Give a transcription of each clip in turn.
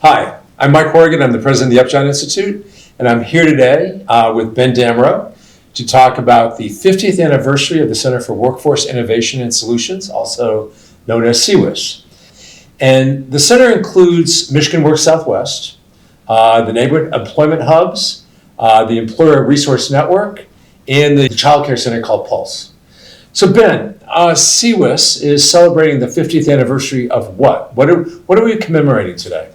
Hi, I'm Mike Horgan. I'm the president of the Upjohn Institute, and I'm here today with Ben Damrow to talk about the 50th anniversary of the Center for Workforce Innovation and Solutions, also known as CWIS. And the center includes Michigan Works Southwest, the neighborhood employment hubs, the Employer Resource Network, and the child care center called Pulse. So Ben, CWIS is celebrating the 50th anniversary of what? What are we commemorating today?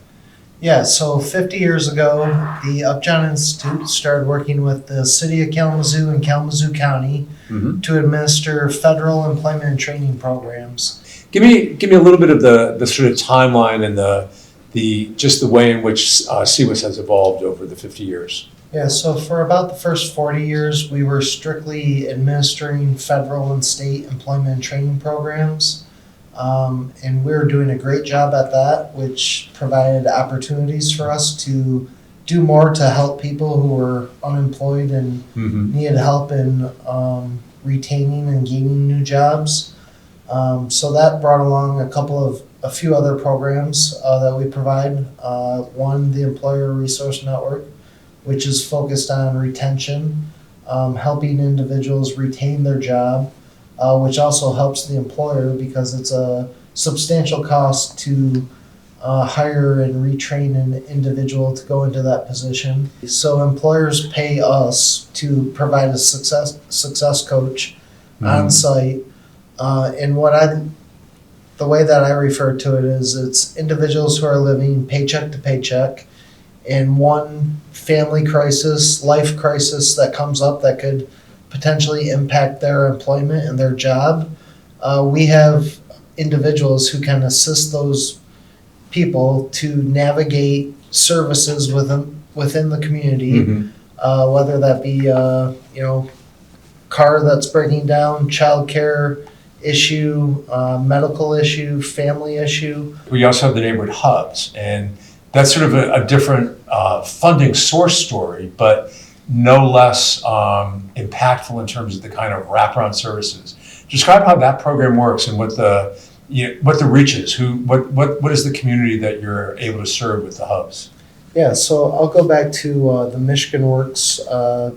Yeah, so 50 years ago, the Upjohn Institute started working with the City of Kalamazoo and Kalamazoo County to administer federal employment and training programs. Give me a little bit of the sort of timeline and the way in which CWIS has evolved over the 50 years. Yeah, so for about the first 40 years, we were strictly administering federal and state employment and training programs. And we were doing a great job at that, which provided opportunities for us to do more to help people who were unemployed and needed help in retaining and gaining new jobs. So that brought along a few other programs that we provide. One, the Employer Resource Network, which is focused on retention, helping individuals retain their job. Which also helps the employer because it's a substantial cost to hire and retrain an individual to go into that position. So employers pay us to provide a success coach on site. And the way that I refer to it is it's individuals who are living paycheck to paycheck, and one family crisis, life crisis that comes up that could potentially impact their employment and their job. We have individuals who can assist those people to navigate services within the community, whether that be car that's breaking down, child care issue, medical issue, family issue. We also have the neighborhood hubs, and that's sort of a different funding source story, but no less impactful in terms of the kind of wraparound services. Describe how that program works and what the reach is. What is the community that you're able to serve with the hubs? Yeah, so I'll go back to the Michigan Works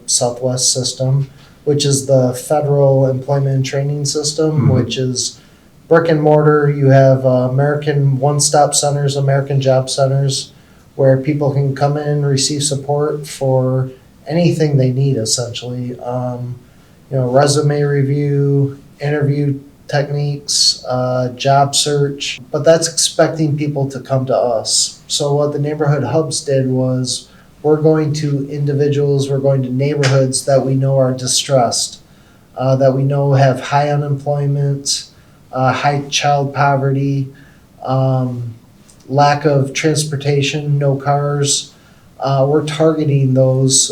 Southwest system, which is the federal employment and training system, which is brick and mortar. You have American one-stop centers, American job centers, where people can come in and receive support for anything they need, essentially. Resume review, interview techniques, job search, but that's expecting people to come to us. So what the neighborhood hubs did was we're going to individuals, we're going to neighborhoods that we know are distressed, that we know have high unemployment, high child poverty, lack of transportation, no cars. We're targeting those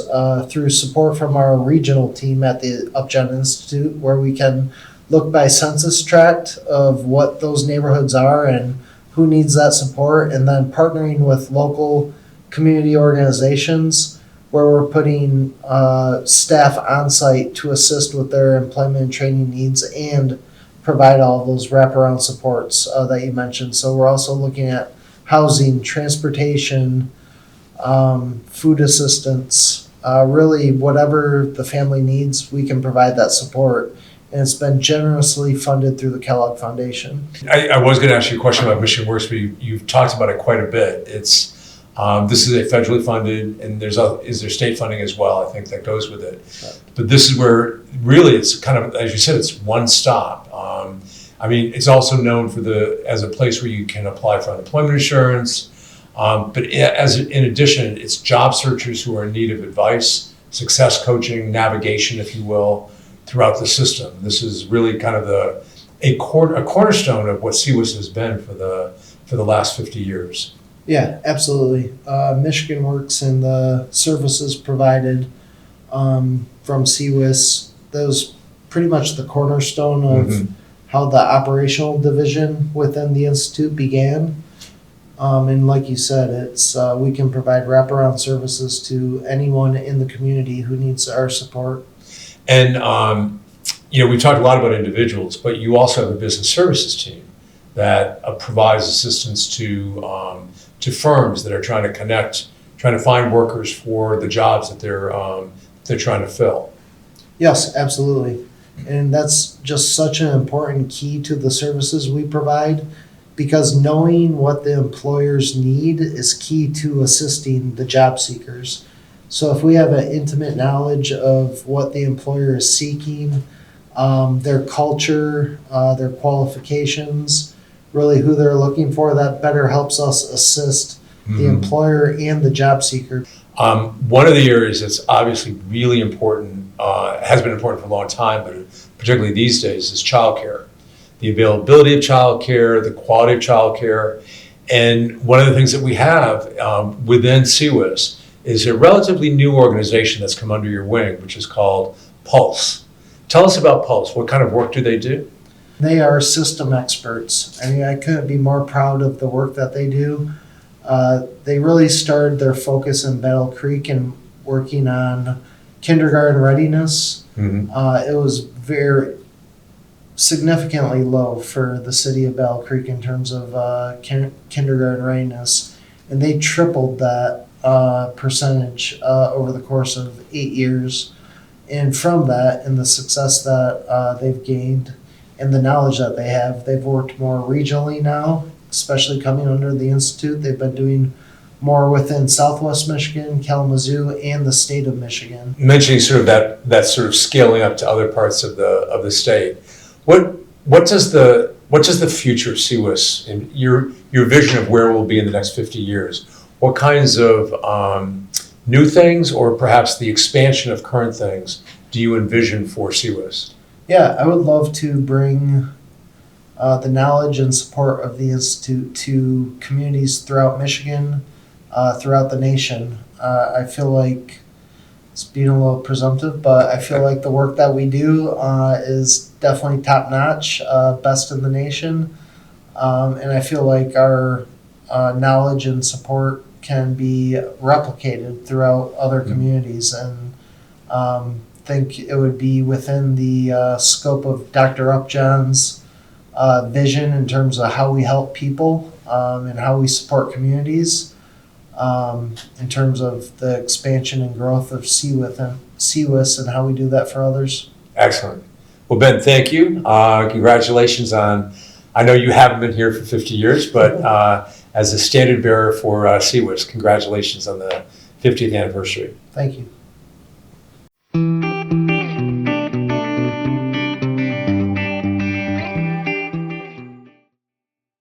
through support from our regional team at the Upjohn Institute, where we can look by census tract of what those neighborhoods are and who needs that support, and then partnering with local community organizations where we're putting staff on site to assist with their employment and training needs and provide all of those wraparound supports that you mentioned. So we're also looking at housing, transportation, food assistance, really whatever the family needs, we can provide that support. And it's been generously funded through the Kellogg Foundation. I was going to ask you a question about Michigan Works, but you've talked about it quite a bit. This is a federally funded, and is there state funding as well, I think, that goes with it. Right. But this is where really it's kind of, as you said, it's one stop. It's also known as a place where you can apply for unemployment insurance. But in addition, it's job searchers who are in need of advice, success coaching, navigation, if you will, throughout the system. This is really kind of a cornerstone of what CWIS has been for the last 50 years. Yeah, absolutely. Michigan Works and the services provided from CWIS, those pretty much the cornerstone of how the operational division within the Institute began. And like you said, it's we can provide wraparound services to anyone in the community who needs our support. And we've talked a lot about individuals, but you also have a business services team that provides assistance to firms that are trying to find workers for the jobs that they're trying to fill. Yes, absolutely. And that's just such an important key to the services we provide, because knowing what the employers need is key to assisting the job seekers. So if we have an intimate knowledge of what the employer is seeking, their culture, their qualifications, really who they're looking for, that better helps us assist the employer and the job seeker. One of the areas that's obviously really important, has been important for a long time, but particularly these days, is childcare. The availability of childcare, the quality of childcare. And one of the things that we have within CWIS is a relatively new organization that's come under your wing, which is called Pulse. Tell us about Pulse. What kind of work do they do? They are system experts. I mean, I couldn't be more proud of the work that they do. They really started their focus in Battle Creek and working on kindergarten readiness. It was very significantly low for the city of Battle Creek in terms of kindergarten readiness, and they tripled that percentage over the course of 8 years. And from that, and the success that they've gained and the knowledge that they have, they've worked more regionally now, especially coming under the Institute. They've been doing more within Southwest Michigan, Kalamazoo, and the state of Michigan. Mentioning sort of that sort of scaling up to other parts of the state. What does the future of CWIS and your vision of where we'll be in the next 50 years? What kinds of new things, or perhaps the expansion of current things, do you envision for CWIS? Yeah, I would love to bring the knowledge and support of the Institute to communities throughout Michigan, throughout the nation. I feel like it's being a little presumptive, but I feel like the work that we do is definitely top notch, best in the nation. And I feel like our knowledge and support can be replicated throughout other communities, and think it would be within the scope of Dr. Upjohn's vision in terms of how we help people and how we support communities, in terms of the expansion and growth of CWIS and how we do that for others. Excellent. Well, Ben, thank you. Congratulations on, I know you haven't been here for 50 years, but as a standard bearer for CWIS, congratulations on the 50th anniversary. Thank you.